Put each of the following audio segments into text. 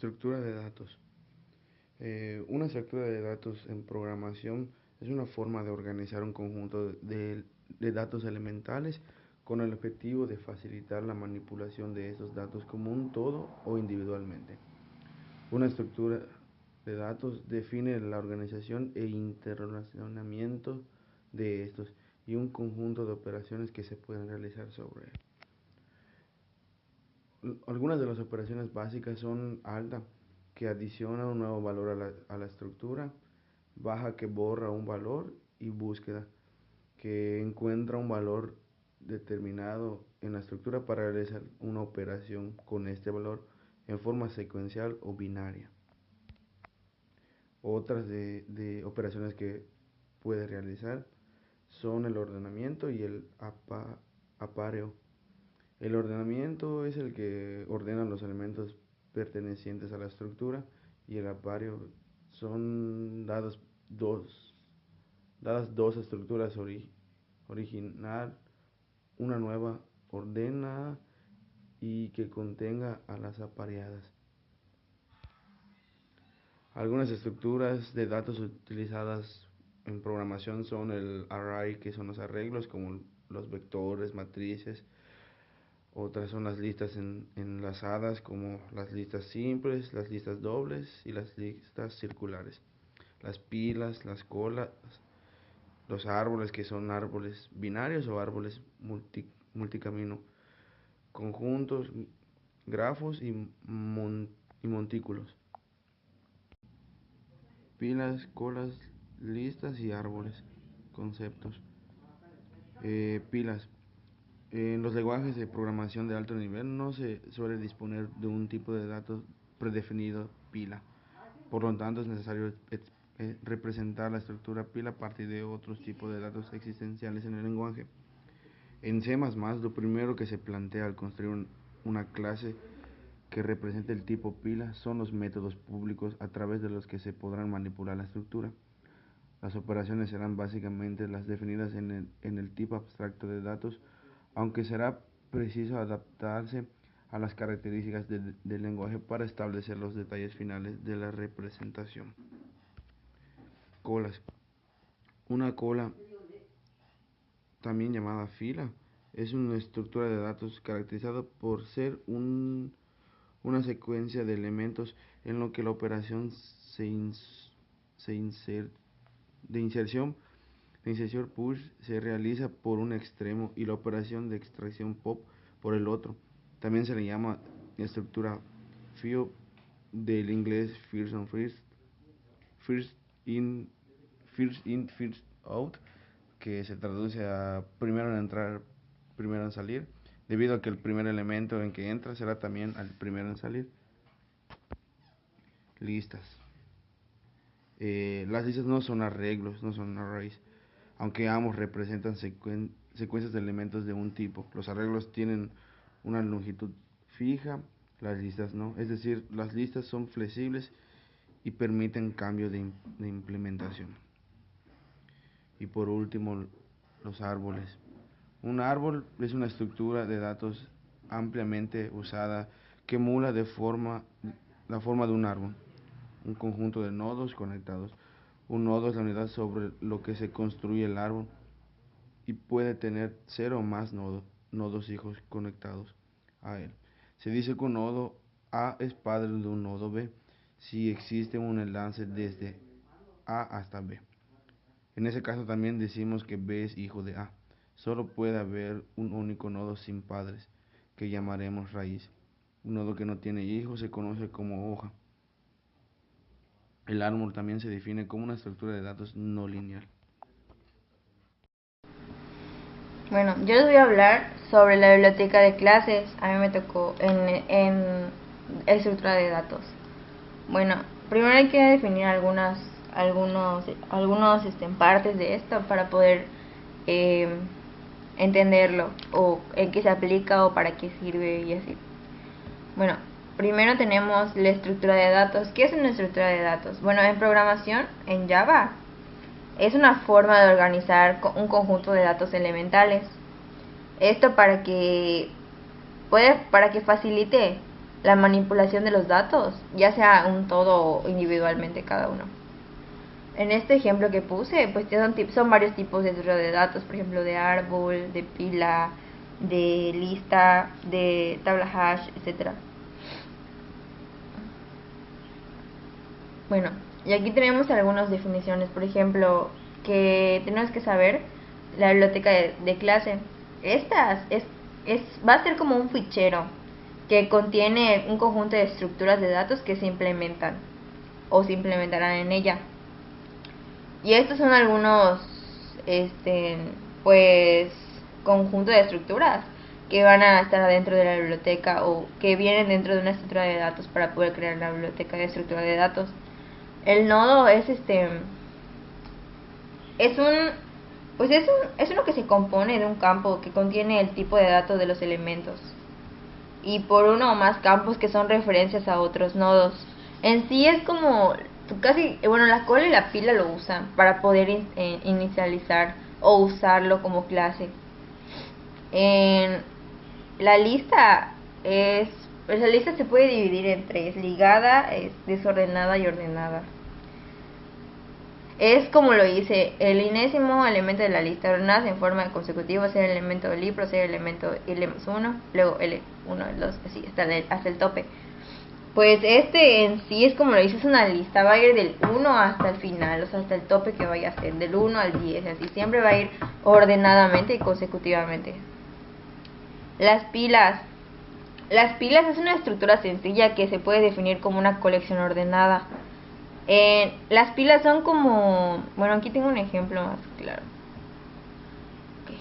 Estructura de datos. Una estructura de datos en programación es una forma de organizar un conjunto de datos elementales con el objetivo de facilitar la manipulación de estos datos como un todo o individualmente. Una estructura de datos define la organización e interrelacionamiento de estos y un conjunto de operaciones que se pueden realizar sobre él. Algunas de las operaciones básicas son alta, que adiciona un nuevo valor a la estructura; baja, que borra un valor; y búsqueda, que encuentra un valor determinado en la estructura para realizar una operación con este valor en forma secuencial o binaria. Otras de operaciones que puede realizar son el ordenamiento y el apareo. El ordenamiento es el que ordena los elementos pertenecientes a la estructura, y el apareo son dadas dos estructuras original, una nueva ordenada y que contenga a las apareadas. Algunas estructuras de datos utilizadas en programación son el array, que son los arreglos como los vectores, matrices. Otras son las listas enlazadas, como las listas simples, las listas dobles y las listas circulares. Las pilas, las colas, los árboles, que son árboles binarios o árboles multicamino, conjuntos, grafos y montículos. Pilas, colas, listas y árboles. Conceptos. Pilas. En los lenguajes de programación de alto nivel no se suele disponer de un tipo de datos predefinido pila. Por lo tanto, es necesario representar la estructura pila a partir de otros tipos de datos existenciales en el lenguaje. En C++, lo primero que se plantea al construir una clase que represente el tipo pila son los métodos públicos a través de los que se podrán manipular la estructura. Las operaciones serán básicamente las definidas en el tipo abstracto de datos, aunque será preciso adaptarse a las características del lenguaje para establecer los detalles finales de la representación. Colas. Una cola, también llamada fila, es una estructura de datos caracterizada por ser una secuencia de elementos en lo que la operación de inserción push se realiza por un extremo y la operación de extracción pop por el otro. También se le llama estructura FIO, del inglés first on first, first in, first out, que se traduce a primero en entrar, primero en salir, debido a que el primer elemento en que entra será también el primero en salir. Listas. Las listas no son arreglos, no son arrays, aunque ambos representan secuencias de elementos de un tipo. Los arreglos tienen una longitud fija, las listas no. Es decir, las listas son flexibles y permiten cambio de implementación. Y por último, los árboles. Un árbol es una estructura de datos ampliamente usada que emula la forma de un árbol, un conjunto de nodos conectados. Un nodo es la unidad sobre lo que se construye el árbol y puede tener 0 o más nodos hijos conectados a él. Se dice que un nodo A es padre de un nodo B si existe un enlace desde A hasta B. En ese caso también decimos que B es hijo de A. Solo puede haber un único nodo sin padres, que llamaremos raíz. Un nodo que no tiene hijos se conoce como hoja. El árbol también se define como una estructura de datos no lineal. Bueno, yo les voy a hablar sobre la biblioteca de clases. A mí me tocó en estructura de datos. Bueno, primero hay que definir algunos partes de esto para poder eh, entenderlo, o en qué se aplica o para qué sirve y así. Bueno, primero tenemos la estructura de datos. ¿Qué es una estructura de datos? Bueno, en programación, en Java, es una forma de organizar un conjunto de datos elementales. Esto para que facilite la manipulación de los datos, ya sea un todo o individualmente cada uno. En este ejemplo que puse, pues son varios tipos de estructura de datos, por ejemplo, de árbol, de pila, de lista, de tabla hash, etc. Bueno, y aquí tenemos algunas definiciones, por ejemplo, que tenemos que saber la biblioteca de clase. Va a ser como un fichero que contiene un conjunto de estructuras de datos que se implementan o se implementarán en ella. Y estos son algunos, pues, conjuntos de estructuras que van a estar adentro de la biblioteca o que vienen dentro de una estructura de datos para poder crear la biblioteca de estructura de datos. El nodo es es uno que se compone de un campo que contiene el tipo de datos de los elementos y por uno o más campos que son referencias a otros nodos. En sí es como la cola y la pila lo usan para poder inicializar o usarlo como clase. En la lista la lista se puede dividir en tres: ligada, desordenada y ordenada. Es como lo dice, el enésimo elemento de la lista ordenada en forma consecutiva, ser el elemento del libro, ser el elemento L+1, luego L1, L2, así hasta el tope. Pues en sí es como lo dice, es una lista, va a ir del 1 hasta el final, o sea, hasta el tope que vaya a ser, del 1 al 10, así siempre va a ir ordenadamente y consecutivamente. Las pilas es una estructura sencilla que se puede definir como una colección ordenada. Las pilas son como... Bueno, aquí tengo un ejemplo más claro. Okay.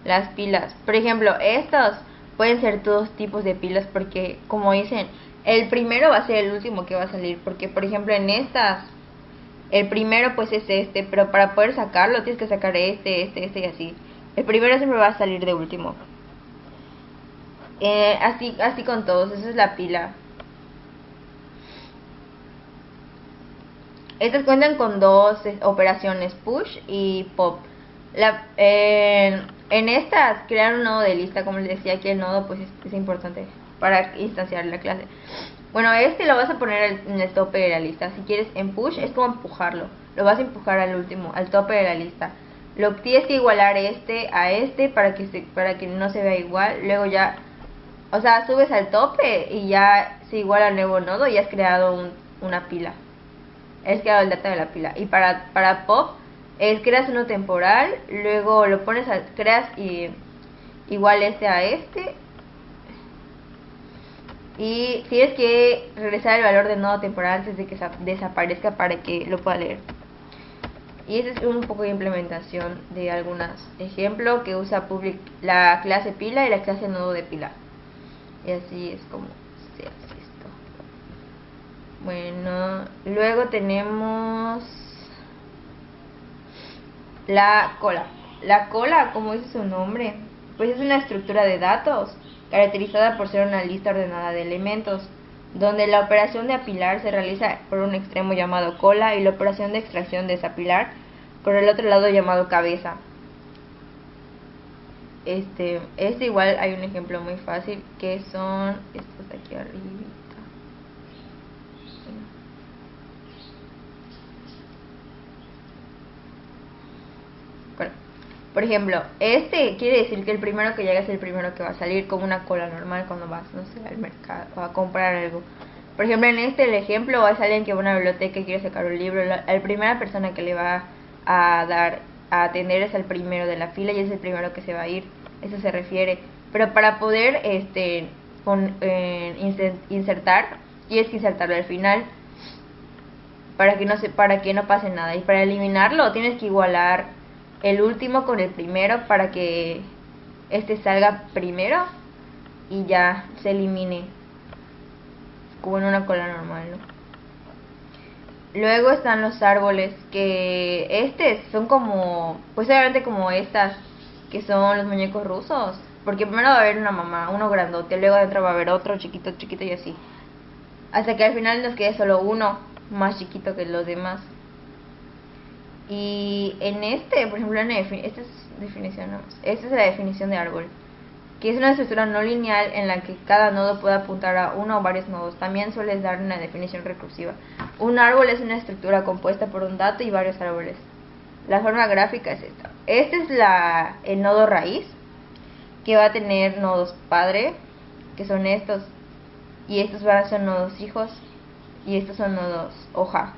Las pilas, por ejemplo, estos pueden ser todos tipos de pilas porque, como dicen, el primero va a ser el último que va a salir. Porque, por ejemplo, en estas, el primero pues es pero para poder sacarlo tienes que sacar este y así. El primero siempre va a salir de último. Así con todos, esa es la pila. Estas cuentan con dos operaciones, push y pop. En estas, crear un nodo de lista, como les decía, aquí el nodo pues es importante para instanciar la clase. Bueno, lo vas a poner en el tope de la lista. Si quieres en push, es como empujarlo. Lo vas a empujar al último, al tope de la lista. Lo tienes que igualar a para que no se vea igual. Luego ya, o sea, subes al tope y ya se iguala al nuevo nodo y has creado una pila. Es creado el dato de la pila. Y para pop creas uno temporal, luego lo pones creas igual a y tienes que regresar el valor del nodo temporal antes de que desaparezca para que lo pueda leer. Y ese es un poco de implementación de algunos ejemplos que usa la clase pila y la clase nodo de pila. Y así es como se hace esto. Bueno, luego tenemos la cola. La cola, como dice su nombre, pues es una estructura de datos caracterizada por ser una lista ordenada de elementos, donde la operación de apilar se realiza por un extremo llamado cola y la operación de extracción desapilar por el otro lado llamado cabeza. Igual hay un ejemplo muy fácil que son estos de aquí arriba. Bueno, por ejemplo, quiere decir que el primero que llega es el primero que va a salir, como una cola normal cuando vas, no sé, al mercado o a comprar algo. Por ejemplo, en el ejemplo va a salir que va a una biblioteca y quiere sacar un libro. La primera persona que le va a atender es el primero de la fila y es el primero que se va a ir. Eso se refiere. Pero para poder insertar, tienes que insertarlo al final para que no pase nada. Y para eliminarlo tienes que igualar el último con el primero para que salga primero y ya se elimine como en una cola normal, ¿no? Luego están los árboles, que son como, pues obviamente como estas que son los muñecos rusos, porque primero va a haber una mamá, uno grandote, luego adentro va a haber otro chiquito y así, hasta que al final nos quede solo uno más chiquito que los demás. Y por ejemplo, esta es la definición de árbol. que es una estructura no lineal en la que cada nodo puede apuntar a uno o varios nodos. También suele dar una definición recursiva. Un árbol es una estructura compuesta por un dato y varios árboles. La forma gráfica es esta. Este es el nodo raíz, que va a tener nodos padre, que son estos, y estos van a ser nodos hijos, y estos son nodos hoja,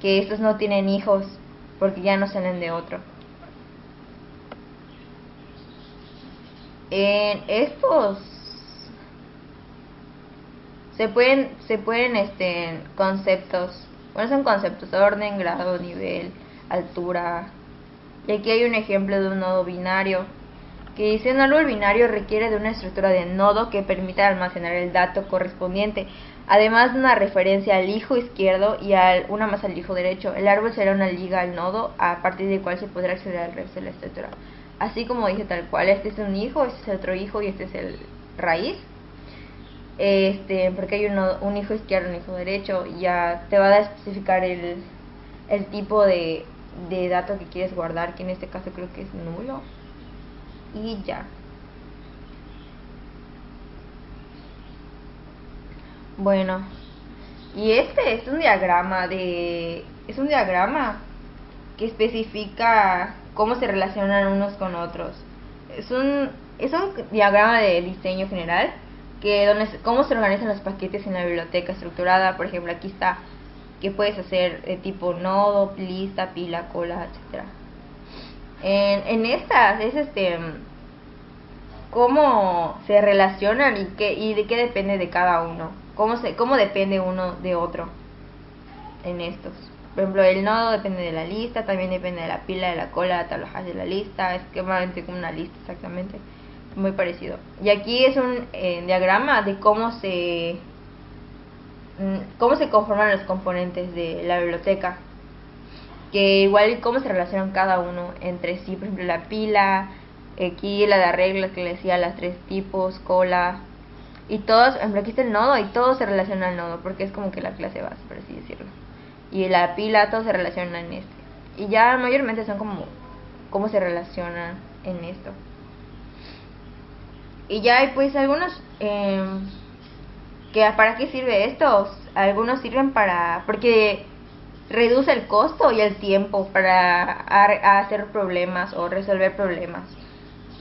que estos no tienen hijos porque ya no salen de otro. En estos se pueden conceptos, bueno, son conceptos: orden, grado, nivel, altura. Y aquí hay un ejemplo de un nodo binario que dice: un árbol binario requiere de una estructura de nodo que permita almacenar el dato correspondiente, además de una referencia al hijo izquierdo y una más al hijo derecho. El árbol será una liga al nodo a partir del cual se podrá acceder al resto de la estructura. Así como dice tal cual, este es un hijo, este es el otro hijo y este es el raíz. Porque hay un hijo izquierdo y un hijo derecho, y ya te va a especificar el tipo de dato que quieres guardar, que en este caso creo que es nulo. Y ya. Bueno, y este es un diagrama que especifica cómo se relacionan unos con otros. Es un diagrama de diseño general, cómo se organizan los paquetes en la biblioteca estructurada. Por ejemplo, aquí está que puedes hacer de tipo nodo, lista, pila, cola, etcétera. En estas es cómo se relacionan y de qué depende de cada uno, cómo depende uno de otro en estos. Por ejemplo, el nodo depende de la lista, también depende de la pila, de la cola, de la tabla hash de la lista, es como una lista exactamente, muy parecido. Y aquí es un diagrama de cómo se conforman los componentes de la biblioteca, que igual cómo se relacionan cada uno entre sí. Por ejemplo, la pila, aquí la de reglas que le decía, las 3 tipos, cola, y todos, por ejemplo, aquí está el nodo y todo se relaciona al nodo porque es como que la clase base, por así decirlo. Y la pila, todo se relaciona en este. Y ya mayormente son como cómo se relacionan en esto. Y ya hay pues algunos que para qué sirve esto. Algunos sirven porque reduce el costo y el tiempo para hacer problemas o resolver problemas.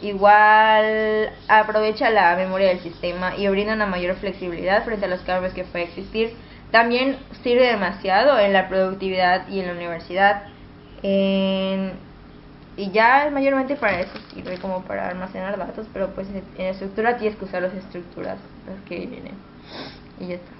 Igual aprovecha la memoria del sistema y brinda una mayor flexibilidad frente a los cambios que puede existir. También sirve demasiado en la productividad y en la universidad. Y ya mayormente para eso sirve, como para almacenar datos, pero pues en estructura tienes que usar las estructuras, las que vienen. Y ya está.